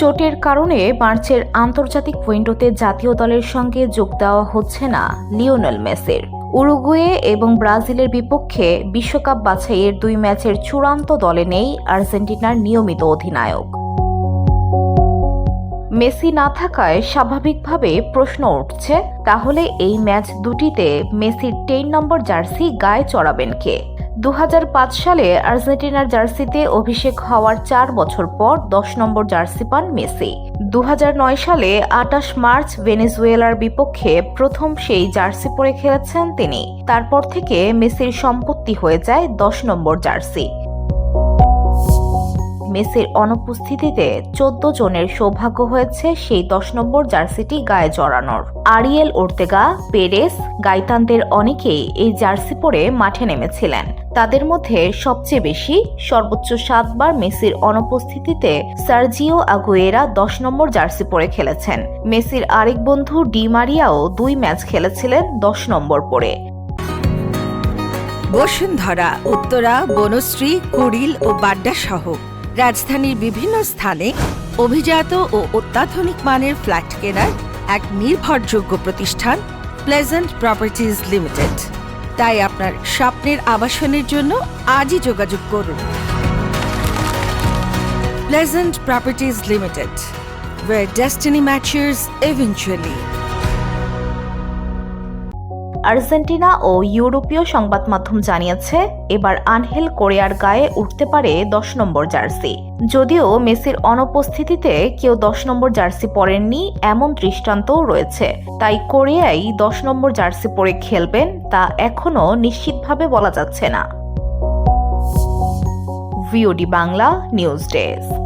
চোটের কারণে মার্চের আন্তর্জাতিক উইন্ডোতে জাতীয় দলের সঙ্গে যোগ দেওয়া হচ্ছে না লিওনেল মেসির। উরুগুয়ে এবং ব্রাজিলের বিপক্ষে বিশ্বকাপ বাছাইয়ের 2 ম্যাচের চূড়ান্ত দলে নেই আর্জেন্টিনার নিয়মিত অধিনায়ক। মেসি না থাকায় স্বাভাবিকভাবে প্রশ্ন উঠছে, তাহলে এই ম্যাচ দুটিতে মেসির 10 নম্বর জার্সি গায়ে চড়াবেন কে? 2005 সালে আর্জেন্টিনার জার্সিতে অভিষেক হওয়ার 4 বছর পর 10 নম্বর জার্সি পান মেসি। 2009 সালে 28 মার্চ ভেনেজুয়েলার বিপক্ষে প্রথম সেই জার্সি পরে খেলেছেন তিনি। তারপর থেকে মেসির সম্পত্তি হয়ে যায় 10 নম্বর জার্সি। মেসির অনুপস্থিতিতে 14 জনের সৌভাগ্য হয়েছে সেই 10 নম্বর জার্সিটি গায়ে জড়ানোর। আরিয়েল ওর্তেগা, পেরেস, গাইতানদের অনেকেই এই জার্সি পরে মাঠে নেমেছিলেন। তাদের মধ্যে সবচেয়ে বেশি সর্বোচ্চ 7 বার মেসির অনুপস্থিতিতে সার্জিও আগুয়েরা 10 নম্বর জার্সি পরে খেলেছেন। মেসির আরেক বন্ধু ডি মারিয়াও 2 ম্যাচ খেলেছিলেন 10 নম্বর পরে। বসুন্ধরা, উত্তরা, বনশ্রী, কুড়িল ও বাড্ডা সহ রাজধানীর বিভিন্ন স্থানে অভিজাত ও অত্যাধুনিক মানের ফ্ল্যাট কেনার এক নির্ভরযোগ্য প্রতিষ্ঠান প্লেজেন্ট প্রপার্টিজ লিমিটেড। তাই আপনার স্বপ্নের আবাসনের জন্য আজই যোগাযোগ করুন। Pleasant properties limited, where destiny matches eventually. Argentina ও ইউরোপীয় সংবাদ মাধ্যম জানিয়েছে, এবার আনহেল কোরেয়ার গায়ে উঠতে পারে 10 নম্বর জার্সি। যদিও মেসির অনুপস্থিতিতে কেউ 10 নম্বর জার্সি পরেননি এমন দৃষ্টান্তও রয়েছে, তাই কোরিয়াই 10 নম্বর জার্সি পরে খেলবেন তা এখনও নিশ্চিতভাবে বলা যাচ্ছে না। VOD Bangla news desk.